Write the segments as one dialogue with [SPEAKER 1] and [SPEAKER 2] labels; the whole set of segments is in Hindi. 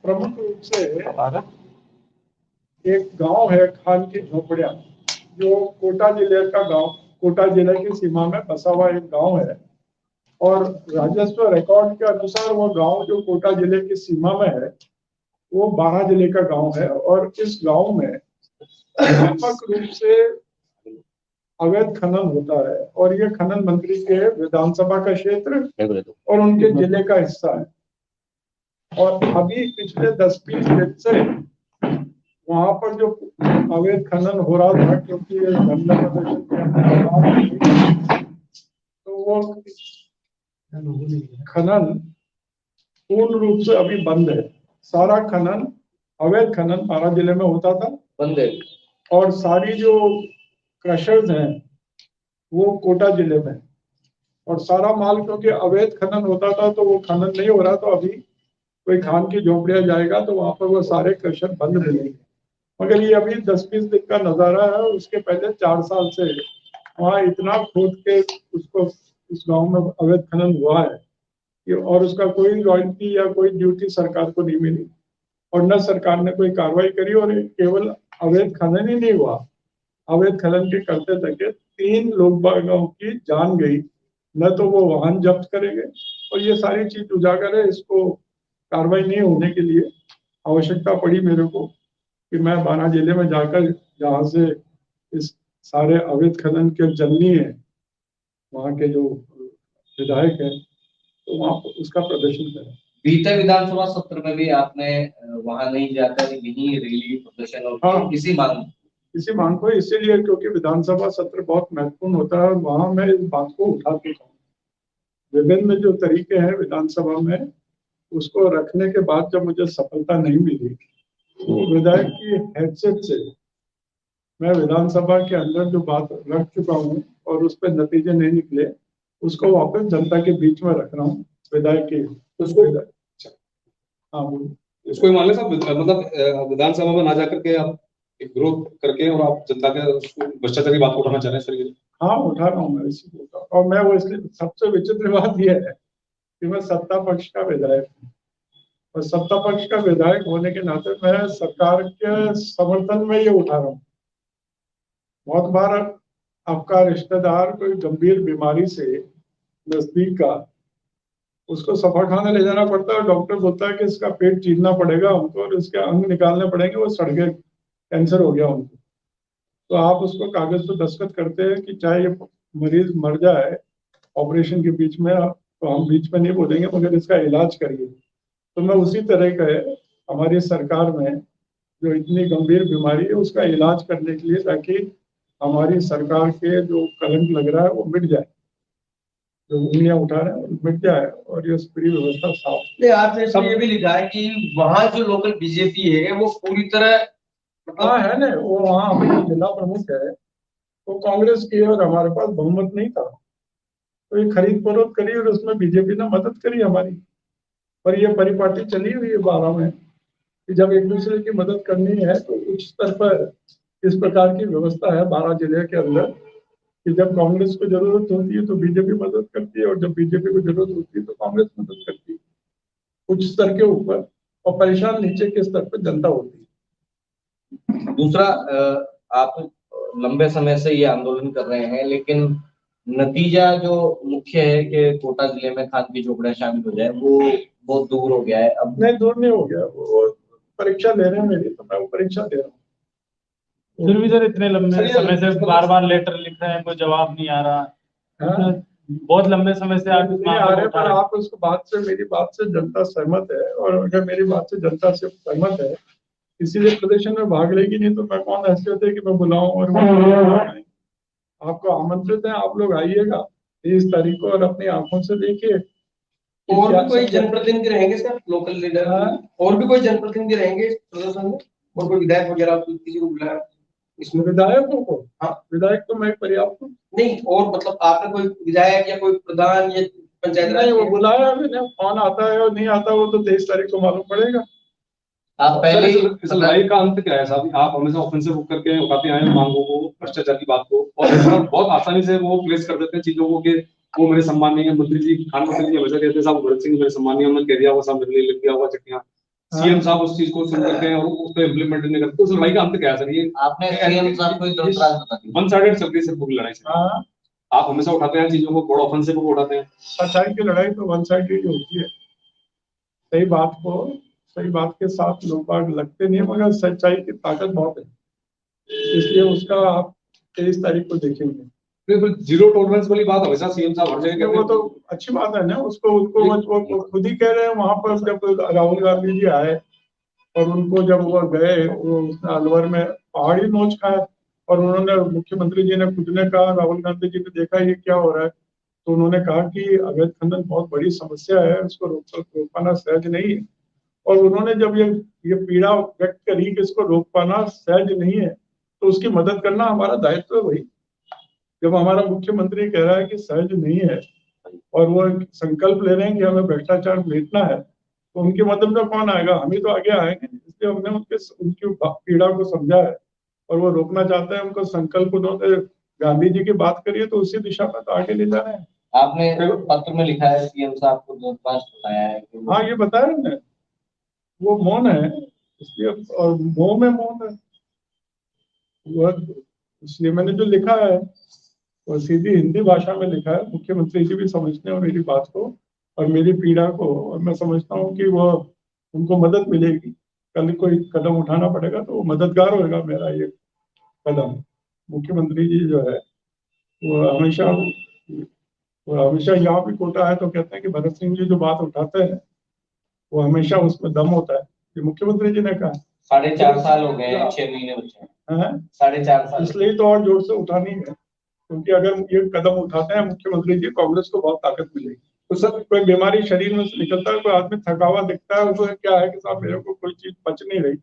[SPEAKER 1] प्रमुख रूप से एक गांव है खान की झोपड़िया, जो कोटा जिले का गांव, कोटा जिले की सीमा में बसा हुआ एक गांव है। और राजस्व रिकॉर्ड के अनुसार वो गांव जो कोटा जिले की सीमा में है वो बारा जिले का गांव है। और इस गांव में व्यापक रूप से अवैध खनन होता है और ये खनन मंत्री के विधानसभा का क्षेत्र और उनके जिले का हिस्सा है। और अभी पिछले 10-20 दिन से वहां पर जो अवैध खनन हो रहा था, क्योंकि ये धंधा प्रदर्शन के अंदर, तो वो खनन पूर्ण रूप से अभी बंद है। सारा खनन, अवैध खनन बारा जिले में होता था,
[SPEAKER 2] बंद है।
[SPEAKER 1] और सारी जो क्रशर्स हैं वो कोटा जिले में। और सारा माल क्योंकि अवैध खनन होता था तो वो खनन नहीं हो रहा, तो अभी कोई खान की झोपड़िया जाएगा तो वहां पर वो सारे क्रशर बंद मिलेंगे। मगर ये अभी 10-20 दिन का नजारा है। उसके पहले 4 साल से वहाँ इतना खोद के उसको उस गांव में अवैध खनन हुआ है और उसका कोई रॉयल्टी या कोई ड्यूटी सरकार को नहीं मिली और न सरकार ने कोई कार्रवाई करी। और केवल अवैध खनन ही नहीं हुआ, अवैध खनन के करते करते 3 लोग बागों की जान गई। न तो वो वाहन जब्त करेंगे और ये सारी चीज उजागर है। इसको कार्रवाई नहीं होने के लिए आवश्यकता पड़ी मेरे को कि मैं बारा जिले में जाकर, जहाँ से इस सारे अवैध खनन के जननी है, वहाँ के जो विधायक है, तो वहाँ उसका प्रदर्शन करें।
[SPEAKER 2] बीते विधानसभा सत्र में भी आपने वहां नहीं जाकर यही रैली प्रदर्शन और किसी मांग
[SPEAKER 1] को इसीलिए क्योंकि विधानसभा सत्र बहुत महत्वपूर्ण होता है और वहां मैं इस बात को उठाती हूँ। विभिन्न जो तरीके हैं विधानसभा में, उसको रखने के बाद जब मुझे सफलता नहीं मिली तो विधायक की हैसियत से मैं विधानसभा के अंदर जो बात रख चुका हूँ और उस पर नतीजे नहीं निकले, उसको वापस जनता के बीच में रख रहा हूँ। विधायक की उसको
[SPEAKER 3] इसको मान लें मतलब विधानसभा में ना जाकर के आप एक विरोध करके और आप जनता के भ्रष्टाचार की बात को उठाना चाह रहे हैं सर?
[SPEAKER 1] हाँ, उठा रहा हूँ मैं इसी को। और मैं वो इसलिए, सबसे विचित्र बात यह है कि मैं सत्ता पक्ष का विधायक हूँ और सत्ता पक्ष का विधायक होने के नाते मैं सरकार के समर्थन में ये उठा रहा हूँ। बहुत बार आपका रिश्तेदार कोई गंभीर बीमारी से नजदीक का, उसको सफाखाना ले जाना पड़ता है और डॉक्टर बोलता है कि इसका पेट चीरना पड़ेगा हमको और इसके अंग निकालने पड़ेंगे, वो सड़ गए, कैंसर हो गया उनको। तो आप उसको कागज पर दस्तखत करते हैं कि चाहे ये मरीज मर जाए ऑपरेशन के बीच में, तो हम बीच में नहीं बोलेंगे मगर इसका इलाज करिए। तो मैं उसी तरह का हमारी सरकार में जो इतनी गंभीर बीमारी है उसका इलाज करने के लिए, ताकि हमारी सरकार के जो कलंक लग रहा है वो मिट जाए, जो उंगलियां उठा रहे हैं मिट जाए और ये पूरी व्यवस्था साफ।
[SPEAKER 2] आपने सब ये भी लिखा है कि वहाँ जो लोकल बीजेपी है वो पूरी तरह
[SPEAKER 1] हाँ है ना, वो वहाँ अपनी जिला प्रमुख है, वो कांग्रेस की और हमारे पास बहुमत नहीं था, तो ये खरीद फरोख्त करी और उसमें बीजेपी ने मदद करी हमारी। और ये परिपाटी चली हुई है बारा में कि जब एक दूसरे की मदद करनी है तो उच्च स्तर पर इस प्रकार की व्यवस्था है बारा जिले के अंदर कि जब कांग्रेस को जरूरत होती है तो बीजेपी मदद करती है और जब बीजेपी को जरूरत होती है तो कांग्रेस मदद करती है, उच्च स्तर के ऊपर, और परेशान नीचे के स्तर पर जनता होती है।
[SPEAKER 2] दूसरा, आप लंबे समय से ये आंदोलन कर रहे हैं, लेकिन नतीजा जो मुख्य है कि कोटा जिले में खान की झोपड़ियां शामिल हो जाए, वो बहुत दूर हो गया है। अब
[SPEAKER 1] नहीं, दूर नहीं हो गया, वो परीक्षा ले रहे हैं मेरी, तो मैं वो परीक्षा दे रहा हूँ।
[SPEAKER 4] फिर भी सर इतने लंबे समय से बार बार लेटर लिख रहे हैं, कोई जवाब नहीं आ रहा। बहुत लंबे समय से आप
[SPEAKER 1] नहीं आ रहे, पर आप उसको बात से, मेरी बात से जनता सहमत है, और अगर मेरी बात से जनता से सहमत है, इसीलिए प्रदर्शन में भाग लेगी, नहीं तो मैं कौन हैसियत है कि मैं बुलाऊं। और आपको आमंत्रित है, आप लोग आइएगा 30 तारीख को और अपनी आंखों से देखिए।
[SPEAKER 2] और भी कोई जनप्रतिनिधि रहेंगे सर, लोकल लीडर? और भी कोई जनप्रतिनिधि रहेंगे प्रदर्शन में, और कोई विधायक वगैरह किसी को बुलाया
[SPEAKER 1] इसमें? विधायकों को? हाँ, विधायक तो मैं पर्याप्त हूँ।
[SPEAKER 2] नहीं, और मतलब आपने कोई विधायक या कोई प्रधान या पंचायत राज?
[SPEAKER 1] नहीं, वो बुलाया मैंने, कौन आता है और नहीं आता वो तो 23 तारीख को मालूम पड़ेगा।
[SPEAKER 3] आप पहले इस लड़ाई का अंत क्या है साहब? आप हमेशा ऑफेंसिव होकर के उठाते आए मांगों को, भ्रष्टाचार की बात को, और बहुत आसानी से वो प्लेस कर देते हैं चीजों को कि वो मेरे सम्माननीय मंत्री जी, खान मंत्री जी हमेशा कहते हैं साहब भगत सिंह मेरे सम्माननीय, उन्होंने कह दिया वो सब मेरे लिए लिख दिया हुआ चिट्ठियां। सीएम साहब उस चीज को सुन करते हैं और उसको इम्प्लीमेंट नहीं करते, तो उस लड़ाई का अंत क्या है सर? ये
[SPEAKER 2] आपने सीएम साहब को तुरंत बता दिया।
[SPEAKER 3] वन साइडेड चल रही है सर पूरी लड़ाई से।
[SPEAKER 1] हाँ,
[SPEAKER 3] आप हमेशा उठाते हैं चीजों को, बड़ा ऑफेंसिव को उठाते हैं।
[SPEAKER 1] सच्चाई की लड़ाई तो वन साइडेड होती है। सही बात के साथ लोग बाग लगते नहीं है, मगर सच्चाई की ताकत बहुत है, इसलिए उसका आप 23 तारीख को देखेंगे।
[SPEAKER 3] बिल्कुल जीरो टॉलरेंस वाली बात हमेशा सीएम साहब हर जगह कहते
[SPEAKER 1] वो
[SPEAKER 3] हैं।
[SPEAKER 1] तो अच्छी बात है ना, वो खुद ही कह रहे हैं। वहां पर जब राहुल गांधी जी आए और उनको जब वो गए, वो अलवर में पहाड़ी नोच खाए, और उन्होंने, मुख्यमंत्री जी ने खुद ने कहा, राहुल गांधी जी ने देखा ये क्या हो रहा है, तो उन्होंने कहा कि अवैध खनन बहुत बड़ी समस्या है, उसको रोक पाना सहज नहीं है। और उन्होंने जब ये पीड़ा व्यक्त करी कि इसको रोक पाना सहज नहीं है, तो उसकी मदद करना हमारा दायित्व है भाई। जब हमारा मुख्यमंत्री कह रहा है कि सहज नहीं है और वो संकल्प ले रहे हैं कि हमें भ्रष्टाचार मिटना है, तो उनकी मदद में कौन आएगा? हम ही तो आगे आएंगे। इसलिए हमने उनकी पीड़ा को समझा है और वो रोकना चाहते हैं। उनको संकल्प, उन्होंने गांधी जी की बात करी है, तो उसी दिशा में तो आगे ले जा रहे हैं।
[SPEAKER 2] आपने पत्र में लिखा है सीएम साहब को दूरभाष बताया है कि
[SPEAKER 1] हाँ, ये बताया ना, वो मौन है, इसलिए, और मोह में मौन है वो, इसलिए मैंने जो लिखा है वो सीधी हिंदी भाषा में लिखा है। मुख्यमंत्री जी भी समझते हैं मेरी बात को और मेरी पीड़ा को, और मैं समझता हूँ कि वो, उनको मदद मिलेगी। कल कोई कदम उठाना पड़ेगा तो वो मददगार होगा मेरा ये कदम। मुख्यमंत्री जी जो है वो हमेशा यहाँ भी कोटा है तो कहते हैं कि भरत सिंह जी जो बात उठाते हैं वो हमेशा उसमें दम होता है। ये मुख्यमंत्री जी ने कहा।
[SPEAKER 2] 4.5 साल हो गए, 6 महीने बचे हैं।
[SPEAKER 1] है
[SPEAKER 2] 4.5 साल।
[SPEAKER 1] इसलिए तो और जोर से उठानी है, क्योंकि अगर ये कदम उठाते हैं मुख्यमंत्री जी, कांग्रेस को बहुत ताकत मिलेगी। तो सर, कोई बीमारी शरीर में से निकलता है, कोई आदमी थका हुआ दिखता है, उसको क्या है कि साहब मेरे को कोई चीज पच नहीं रही,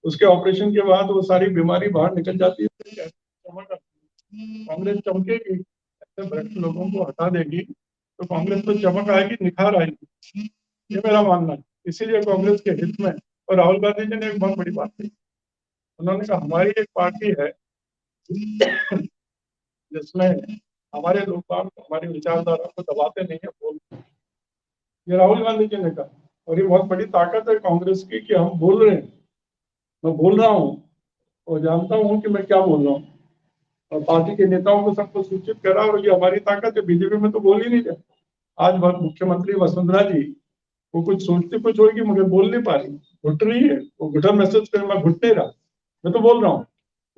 [SPEAKER 1] उसके ऑपरेशन के बाद वो सारी बीमारी बाहर निकल जाती है, चमक आती है। कांग्रेस चमकेगी, ऐसे भ्रष्ट लोगों को हटा देगी तो कांग्रेस को चमक आएगी, निखार आएगी। ये मेरा मानना है। इसीलिए कांग्रेस के हित में, और राहुल गांधी जी ने एक बहुत बड़ी बात कही, उन्होंने कहा हमारी एक पार्टी है जिसमें हमारे लोग हमारी विचारधारा को दबाते नहीं है, बोलते। ये राहुल गांधी जी ने कहा, और ये बहुत बड़ी ताकत है कांग्रेस की कि हम बोल रहे हैं। मैं बोल रहा हूँ और जानता हूँ कि मैं क्या बोल रहा हूँ, और पार्टी के नेताओं को सबको सूचित करा, और ये हमारी ताकत है। बीजेपी में तो बोल ही नहीं रहे। आज मुख्यमंत्री वसुंधरा जी, वो कुछ सोचती कुछ होगी मगर बोल नहीं पा रही, घुट रही है। वो घुटन मैसेज कर, मैं घुट नहीं रहा, मैं तो बोल रहा हूँ।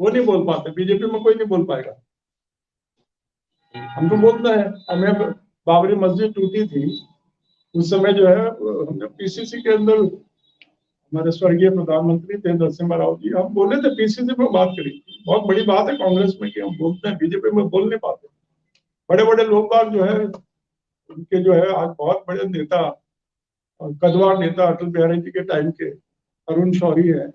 [SPEAKER 1] वो नहीं बोल पाते, बीजेपी में कोई नहीं बोल पाएगा। हम तो बोलते हैं। हमें बाबरी मस्जिद टूटी थी उस समय जो है, हमने पीसीसी के अंदर, हमारे स्वर्गीय प्रधानमंत्री थे नरसिम्हा राव जी, हम बोले थे, पीसीसी में बात करी। बहुत बड़ी बात है कांग्रेस में कि हम बोलते हैं, बीजेपी में बोल नहीं पाते। बड़े बड़े लोग बाग जो है, उनके जो है आज बहुत बड़े नेता, कदवार नेता अटल बिहारी जी के टाइम के अरुण शौरी है,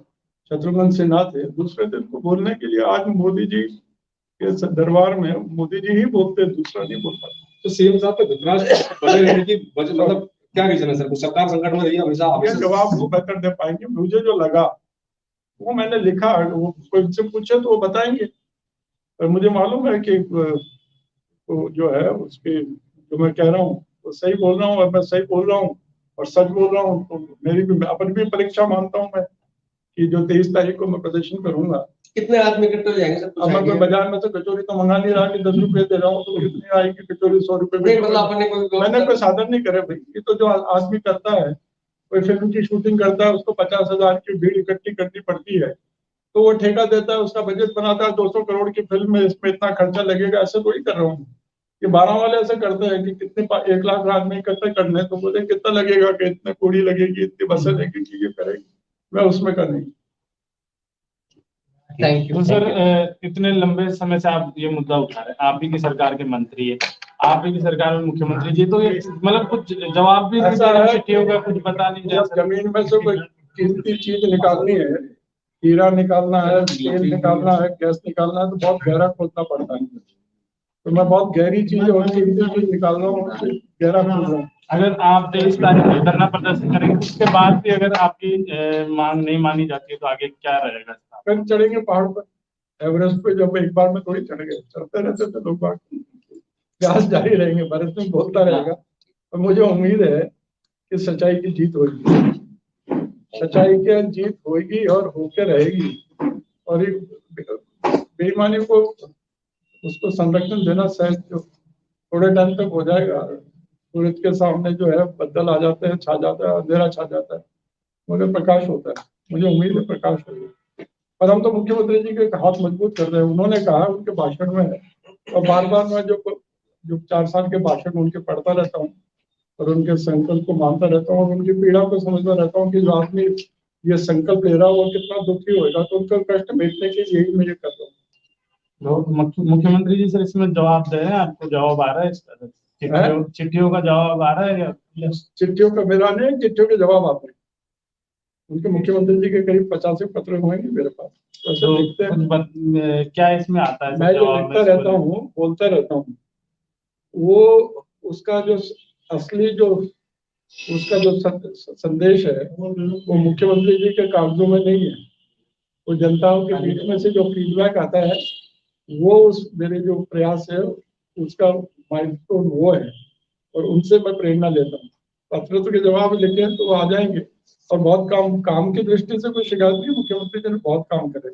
[SPEAKER 1] शत्रुघ्न सिन्हा थे, दूसरे दिन को बोलने के लिए आज मोदी जी के दरबार में मोदी जी ही बोलते, दूसरा नहीं बोल पाते।
[SPEAKER 3] तो सीएम साहब पे धृतराष्ट्र बने रहने की वजह मतलब क्या रीजन है सर? सरकार संकट में रही है हमेशा।
[SPEAKER 1] ये जवाब वो बेहतर दे पाएंगे। मुझे जो लगा वो मैंने लिखा, वो कोई से पूछे तो वो बताएंगे। और मुझे मालूम है कि वो जो है उसकी, जो मैं कह रहा हूँ वो सही बोल रहा हूँ, और मैं सही बोल रहा हूँ और सच बोल रहा हूँ। तो मेरी भी, अपनी भी परीक्षा मानता हूँ मैं कि जो 23 तारीख को मैं प्रदर्शन करूंगा।
[SPEAKER 2] कितने आदमी इकट्ठे हो जाएंगे सर?
[SPEAKER 1] अब मैं कोई बाजार में से कचौरी तो मंगा नहीं रहा कि 10 रुपए दे रहा हूँ तो कितनी आएगी कचौरी, 100 रुपए में। मैंने कोई साधन नहीं करे भाई। ये तो जो आदमी करता है, कोई फिल्म की शूटिंग करता है, उसको 50,000 की भीड़ इकट्ठी करनी पड़ती है, तो वो ठेका देता है, उसका बजट बनाता है 200 करोड़ की फिल्म में, इसमें इतना खर्चा लगेगा। ऐसे तो ही कर रहा हूँ। ये 12 वाले ऐसे करते हैं कि कितने 1 लाख आदमी इकट्ठे करने, तो बोले कितना लगेगा, कि इतने कोड़ी लगेगी, इतनी बसें लगेगी, ये करेगी। मैं उसमें कर नहीं।
[SPEAKER 2] Thank you.
[SPEAKER 4] तो सर, इतने लंबे समय से आप ये मुद्दा उठा रहे हैं, आप ही की सरकार के मंत्री है, आप ही की सरकार में मुख्यमंत्री जी, तो ये मतलब कुछ जवाब भी नहीं दे रहे, चिट्ठियों का कुछ पता नहीं।
[SPEAKER 1] जब जमीन में से कोई कीमती चीज निकालनी है, हीरा निकालना है, तेल निकालना है, गैस निकालना है, तो बहुत गहरा खोदना पड़ता है। तो मैं बहुत गहरी चीज और कीमती चीज निकाल रहा हूँ, गहरा खोद रहा हूँ।
[SPEAKER 4] अगर आप 23 तारीख को धरना प्रदर्शन करेंगे, उसके बाद भी अगर आपकी मांग नहीं मानी जाती है तो आगे क्या रहेगा?
[SPEAKER 1] फिर चढ़ेंगे पहाड़ पर, एवरेस्ट पे। जब एक बार में थोड़ी चढ़ गए, चढ़ते रहते थे लोग बाग, प्रयास जारी रहेंगे। भरत सिंह बोलता रहेगा और मुझे उम्मीद है कि सच्चाई की जीत होगी। सच्चाई की जीत होगी और होके रहेगी। और ये बेईमानी को उसको संरक्षण देना शायद जो थोड़े टाइम तक हो जाएगा। सूरज के सामने जो है बदल आ जाते हैं, छा जाता है, अंधेरा छा जाता है, मगर प्रकाश होता है। मुझे उम्मीद है प्रकाश होगा। और हम तो मुख्यमंत्री जी के हाथ मजबूत कर रहे हैं। उन्होंने कहा उनके भाषण में है, और बार बार मैं जो 4 साल के भाषण उनके पढ़ता रहता हूँ और उनके संकल्प को मानता रहता हूँ और उनकी पीड़ा को समझता रहता हूँ कि जो आदमी ये संकल्प ले रहा है वो कितना दुखी होगा, तो उनका कष्ट मिटने के लिए यही मैं ये कर रहा हूँ।
[SPEAKER 4] मुख्यमंत्री जी सर इसमें जवाब दे रहे हैं, आपको जवाब आ रहा है इसका? चिट्ठियों का जवाब आ रहा है या?
[SPEAKER 1] चिट्ठियों का मेरा नहीं, चिट्ठियों के जवाब आते हैं। उनके मुख्यमंत्री जी के करीब 85 पत्र होंगे मेरे पास। तो लिखते हैं।
[SPEAKER 4] क्या इसमें आता है?
[SPEAKER 1] मैं जो लिखता रहता हूँ, बोलता रहता हूँ, वो उसका जो असली जो उसका जो संदेश है वो मुख्यमंत्री जी के कागजों में नहीं है। वो जनताओं के बीच में से जो फीडबैक आता है वो उस मेरे जो प्रयास है उसका माइलस्टोन वो है, और उनसे मैं प्रेरणा लेता हूँ। पत्र के जवाब लिखे तो वो आ जाएंगे। और बहुत काम की दृष्टि से कोई शिकायत नहीं। मुख्यमंत्री जी ने बहुत काम करे।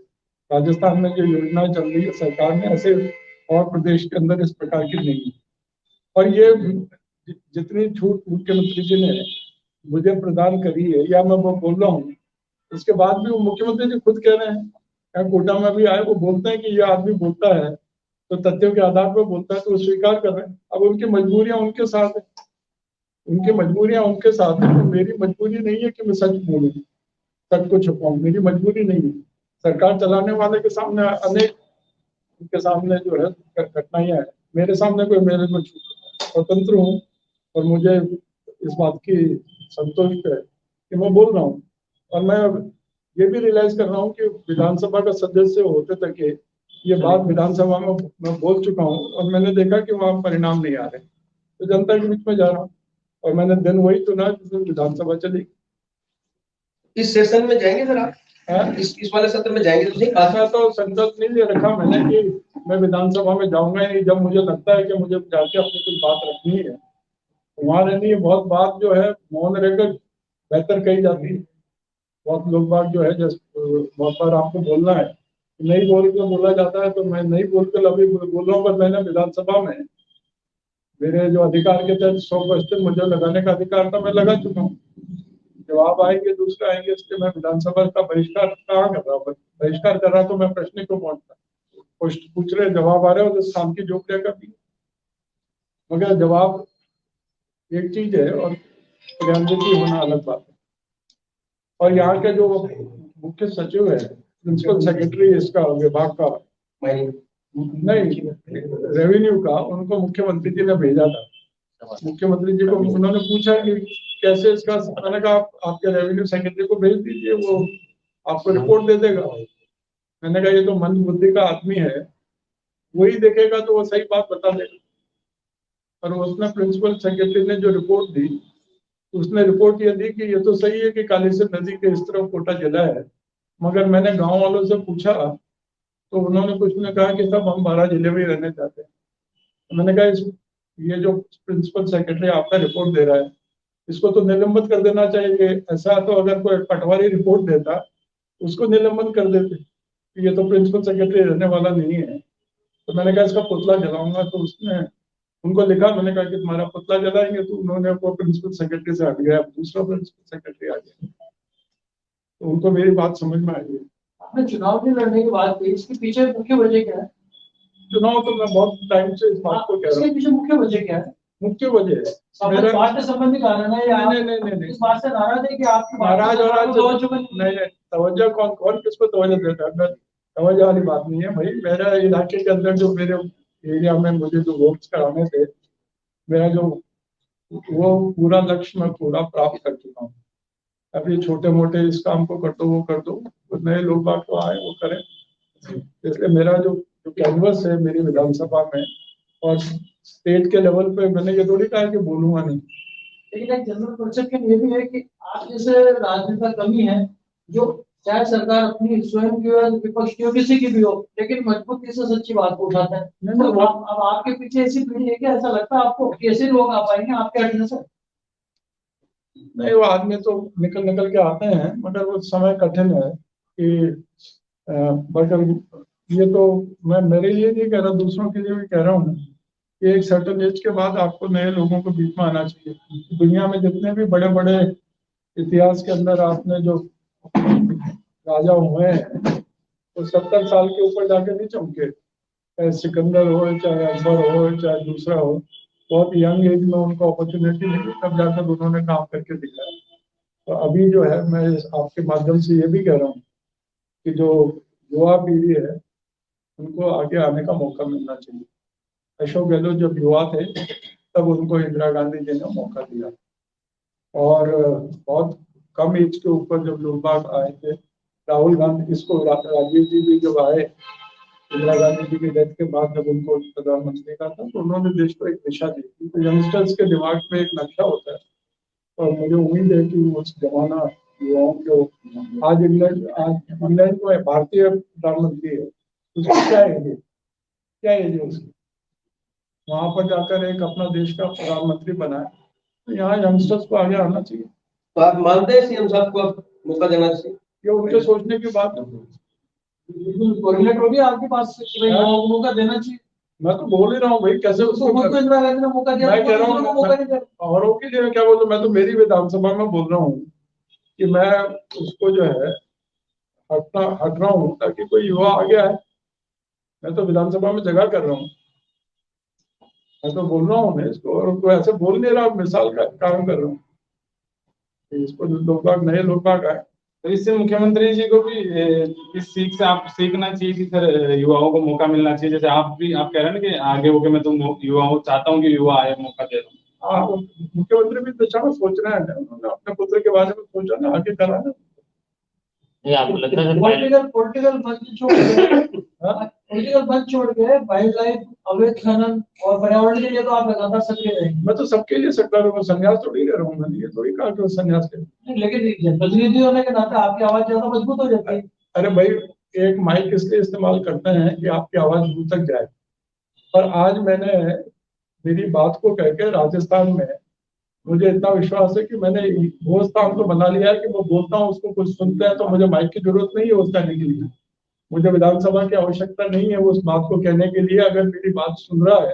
[SPEAKER 1] राजस्थान में जो योजनाएं चल रही है सरकार ने, ऐसे और प्रदेश के अंदर इस प्रकार की नहीं है। और ये जितनी छूट मुख्यमंत्री जी ने मुझे प्रदान करी है या मैं वो बोल रहा हूँ, उसके बाद भी वो मुख्यमंत्री जी खुद कह रहे हैं, कोटा में भी आए, वो बोलते हैं कि ये आदमी बोलता है तो तथ्यों के आधार पर बोलता है, तो वो स्वीकार कर रहे हैं। अब उनकी मजबूरियां उनके साथ है, उनकी मजबूरियां उनके साथ है। तो मेरी मजबूरी नहीं है कि मैं सच बोलूं, सच को छुपाऊं, मेरी मजबूरी नहीं है। सरकार चलाने वाले के सामने अनेक उनके सामने जो है कठिनाइयां है, मेरे सामने कोई मेरे को स्वतंत्र हूँ। और मुझे इस बात की संतोष है कि मैं बोल रहा हूँ। और मैं ये भी रियलाइज कर रहा हूँ कि विधानसभा का सदस्य होते तक ये बात विधानसभा में मैं बोल चुका हूँ और मैंने देखा कि वहाँ परिणाम नहीं आ रहे, तो जनता के बीच में जा रहा हूँ। और मैंने दिन वही चुना जिसमें विधानसभा चली।
[SPEAKER 5] इस सेशन में जाएंगे सर आप? इस वाले सत्र में जाएंगे तो नहीं?
[SPEAKER 1] ऐसा तो संकल्प नहीं ले रखा मैंने कि मैं विधानसभा में जाऊंगा ही नहीं। जब मुझे लगता है कि मुझे जाके अपनी कुछ बात रखनी है, वहां रहनी है। बहुत बात जो है मौन रहकर बेहतर कही जाती है। बहुत लोग बात जो है जैसे बहुत बार आपको बोलना है, नहीं बोल के बोला जाता है, तो मैं नहीं बोल कर अभी बोल रहा हूँ। पर मैंने विधानसभा में मेरे जो अधिकार के तहत 100 क्वेश्चन मुझे लगाने का अधिकार था, मैं लगा चुका हूँ। जवाब आएंगे, दूसरे आएंगे, इसलिए मैं विधानसभा का बहिष्कार कहाँ कर रहा हूँ? बहिष्कार कर रहा तो मैं प्रश्न क्यों पहुंचता? पूछ रहे, जवाब आ रहे हो, तो शाम की जोकड़िया कर दी। मगर जवाब एक चीज है और क्रियान्वित होना अलग बात है। और यहाँ के जो मुख्य सचिव है, प्रिंसिपल सेक्रेटरी इसका विभाग का, नहीं रेवेन्यू का, उनको मुख्यमंत्री जी ने भेजा था। मुख्यमंत्री जी को उन्होंने पूछा कि कैसे इसका, मैंने कहा आपके रेवेन्यू सेक्रेटरी को भेज दीजिए, वो आपको रिपोर्ट दे देगा। मैंने कहा ये तो मंद बुद्धि का आदमी है, वही देखेगा तो वो सही बात बता देगा। और उसने प्रिंसिपल सेक्रेटरी ने जो रिपोर्ट दी, उसने रिपोर्ट ये दी कि ये तो सही है कि कालीसिंध नदी के इस तरफ कोटा जिला है, मगर मैंने गांव वालों से पूछा तो उन्होंने कुछ ने कहा कि सब हम 12 जिले में ही रहने चाहते हैं। तो मैंने कहा ये जो प्रिंसिपल सेक्रेटरी आपका रिपोर्ट दे रहा है, इसको तो निलंबित कर देना चाहिए। ऐसा तो अगर कोई पटवारी रिपोर्ट देता उसको निलंबित कर देते, ये तो प्रिंसिपल सेक्रेटरी रहने वाला नहीं है। तो मैंने कहा इसका पुतला जलाऊंगा। तो उसने उनको लिखा, मैंने कहा कि तुम्हारा पुतला जलाएंगे। तो उन्होंने वो प्रिंसिपल सेक्रेटरी से हट गया, दूसरा प्रिंसिपल सेक्रेटरी आ गया। तो उनको मेरी बात समझ में आई है।
[SPEAKER 5] आपने चुनाव नहीं लड़ने की बात की, इसके पीछे मुख्य वजह क्या है?
[SPEAKER 1] चुनाव तो मैं बहुत टाइम से इस बात को कह रहा हूँ।
[SPEAKER 5] इसके पीछे मुख्य वजह क्या है?
[SPEAKER 1] मुख्य वजह है मेरा
[SPEAKER 5] स्वास्थ्य संबंधी कारण है या
[SPEAKER 1] नहीं
[SPEAKER 5] इस बात से नाराज है कि आपकी
[SPEAKER 1] नाराज हो रहा है? नहीं, तवज्जो कौन किसको तवज्जो देता है? तवज्जो वाली बात नहीं है भाई। मेरा इलाके के अंदर जो मेरे एरिया में मुझे जो वोट्स कराने थे, मेरा जो वो पूरा लक्ष्य मैं पूरा प्राप्त कर चुका हूँ। अभी छोटे मोटे इस काम को कर दो, वो कर दो, तो नए लोग बात तो आए वो करें। इसलिए मेरा जो कैनवस है मेरी विधानसभा में और स्टेट के लेवल पे, मैंने ये थोड़ी कहा कि बोलूंगा नहीं।
[SPEAKER 5] लेकिन एक जनरल परसेप्शन ये भी है कि आप जैसे राजनेता कमी है, जो चाहे सरकार अपनी स्वयं की हो, विपक्ष की हो, किसी की भी हो, लेकिन मजबूती से सच्ची बात को उठाता है। तो अब आपके पीछे ऐसी पीढ़ी है क्या? ऐसा लगता है आपको? कैसे लोग आ पाएंगे आपके हटने से?
[SPEAKER 1] नहीं, वो आदमी तो निकल निकल के आते हैं, मगर वो समय कठिन है कि मगर ये तो मैं मेरे लिए नहीं कह रहा, दूसरों के लिए भी कह रहा हूँ कि एक सर्टन एज के बाद आपको नए लोगों को बीच में आना चाहिए। दुनिया में जितने भी बड़े बड़े इतिहास के अंदर आपने जो राजा हुए हैं वो 70 साल के ऊपर जाके नहीं चमके, चाहे सिकंदर हो, चाहे अकबर हो, चाहे दूसरा हो, बहुत यंग एज में उनको अपॉर्चुनिटी मिली, तब जाकर उन्होंने काम करके दिखाया। तो अभी जो है मैं आपके माध्यम से ये भी कह रहा हूँ कि जो युवा पीढ़ी है उनको आगे आने का मौका मिलना चाहिए। अशोक गहलोत जब युवा थे तब उनको इंदिरा गांधी जी ने मौका दिया, और बहुत कम एज के ऊपर जब लोग बाग आए थे, राहुल गांधी इसको राजीव जी भी जब आए इंदिरा गांधी जी की डेथ के बाद, जब उनको प्रधानमंत्री का था, तो उन्होंने देश को एक दिशा दी थी। तो यंगस्टर्स के दिमाग में एक नक्शा होता है, और मुझे उम्मीद है कि उस जमाना युवाओं को, आज इंग्लैंड में भारतीय प्रधानमंत्री है, उसकी क्या एज है, क्या एज है उसकी, वहां पर जाकर एक अपना देश का प्रधानमंत्री बना है। तो यहाँ यंगस्टर्स को आगे आना चाहिए।
[SPEAKER 6] तो आप मानते हैं सीएम साहब को अब मौका देना चाहिए?
[SPEAKER 1] ये उनके सोचने की बात है।
[SPEAKER 5] बिल्कुल कोरिलेट हो गया आपके पास से कि भाई लोगों को मौका देना चाहिए।
[SPEAKER 1] मैं तो बोल ही रहा हूँ भाई, कैसे उसको
[SPEAKER 5] खुद को इंदिरा गांधी ने मौका दिया,
[SPEAKER 1] मैं कह रहा
[SPEAKER 5] दूसरों को मौका नहीं दिया।
[SPEAKER 1] हूँ औरों के लिए क्या बोलूं, मैं तो मेरी विधानसभा में बोल रहा हूँ कि मैं उसको जो है हट रहा हूँ ताकि कोई युवा आ गया है। मैं तो विधानसभा में जगह कर रहा हूँ, मैं तो बोल रहा हूँ मैं इसको, और कोई ऐसे बोल नहीं रहा, मिसाल का काम कर रहा हूँ। इसको लोग बाग, नए लोग बाग आए,
[SPEAKER 4] तो इससे मुख्यमंत्री जी को भी इस सीख से आप सीखना चाहिए कि सर युवाओं को मौका मिलना चाहिए। जैसे आप भी आप कह रहे हैं ना कि आगे होके मैं तो युवाओं चाहता हूँ कि युवा आए, मौका दे रहा हूँ।
[SPEAKER 1] मुख्यमंत्री भी दिशा में सोच रहे हैं, उन्होंने अपने पुत्र के बारे में सोचा ना, आगे करा ना।
[SPEAKER 4] आपको लगता है
[SPEAKER 5] पॉलिटिकल बंद छोड़ के वाइल्ड लाइफ, अवैध खनन और पर्यावरण के लिए तो आप लगातार सक्रिय रहेंगे।
[SPEAKER 1] मैं तो सबके लिए सक्रिय रहूंगा, संन्यास थोड़ी ले रहा हूँ मैंने, ये थोड़ी कहा कि संन्यास ले।
[SPEAKER 5] लेकिन जनप्रतिनिधि होने के नाते आपकी आवाज ज्यादा मजबूत हो जाती है।
[SPEAKER 1] अरे भाई, एक माइक इसलिए इस्तेमाल करते हैं कि आपकी आवाज दूर तक जाए। पर आज मैंने मेरी बात को कहकर राजस्थान में, मुझे इतना विश्वास है कि मैंने वो स्थान तो बना लिया है कि मैं बोलता हूँ उसको कुछ सुनते हैं, तो मुझे माइक की जरूरत नहीं है उस कहने के लिए, मुझे विधानसभा की आवश्यकता नहीं है उस बात को कहने के लिए। अगर मेरी बात सुन रहा है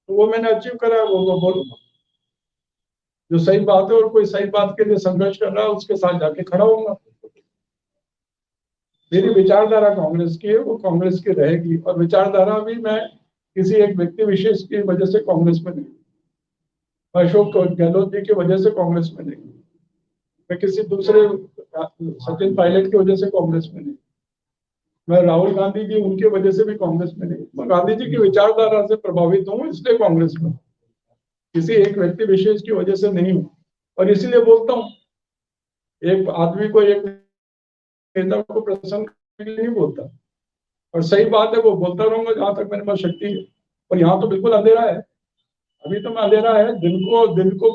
[SPEAKER 1] तो वो मैंने अचीव करा है, वो बोलूंगा जो सही बात है, और कोई सही बात के लिए संघर्ष कर रहा है उसके साथ जाके खड़ा होऊंगा। मेरी विचारधारा कांग्रेस की है, वो कांग्रेस की रहेगी, और विचारधारा भी मैं किसी एक व्यक्ति विशेष की वजह से कांग्रेस में नहीं, अशोक गहलोत जी की वजह से कांग्रेस में नहीं, मैं किसी दूसरे सचिन पायलट की वजह से कांग्रेस में नहीं, मैं राहुल गांधी जी उनकी वजह से भी कांग्रेस में नहीं, मैं गांधी जी की विचारधारा से प्रभावित हूँ इसलिए कांग्रेस में, किसी एक व्यक्ति विशेष की वजह से नहीं हूँ। और इसीलिए बोलता हूँ, एक आदमी को, एक नेता को प्रसन्न करने के लिए नहीं बोलता, और सही बात है वो बोलता रहूंगा जहां तक मेरे पास शक्ति है। और यहाँ तो बिल्कुल अंधेरा है, अभी तो मैं अंधेरा है, दिन को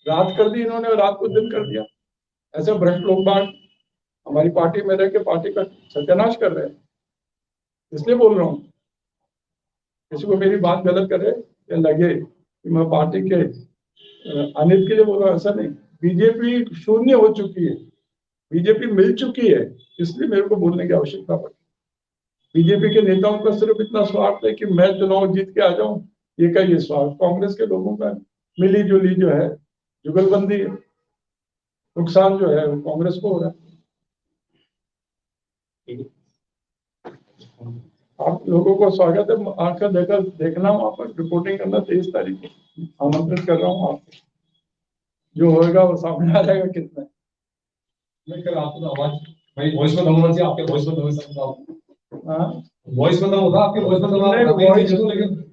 [SPEAKER 1] रात कर दी इन्होंने, रात को दिन कर दिया। ऐसे भ्रष्ट लोग बाग हमारी पार्टी में रह के पार्टी का सत्यानाश कर रहे हैं, इसलिए बोल रहा हूँ। किसी को मेरी बात गलत करे या लगे कि मैं पार्टी के अनित के लिए बोल रहा हूँ, ऐसा नहीं। बीजेपी शून्य हो चुकी है, बीजेपी मिल चुकी है, इसलिए मेरे को बोलने की आवश्यकता पड़ी। बीजेपी के नेताओं का सिर्फ इतना स्वार्थ है कि मैं चुनाव जीत के आ जाऊं, ये का ये स्वार्थ। कांग्रेस के लोगों का मिली जुली जो है जुगलबंदी है, नुकसान जो है वो कांग्रेस को हो रहा है। आप लोगों को स्वागत है, आकर देखना वहां पर रिपोर्टिंग करना 23 तारीख को आमंत्रित कर रहा हूँ। आप जो होगा वो सामने आ जाएगा कितना।
[SPEAKER 3] मैं कह रहा आपको तो आवाज भाई वॉइस में दम होना चाहिए, आपके वॉइस में दम होगा,
[SPEAKER 1] हाँ
[SPEAKER 3] वॉइस में दम होगा, आपके वॉइस में दम होगा,
[SPEAKER 1] नहीं,
[SPEAKER 3] लेकिन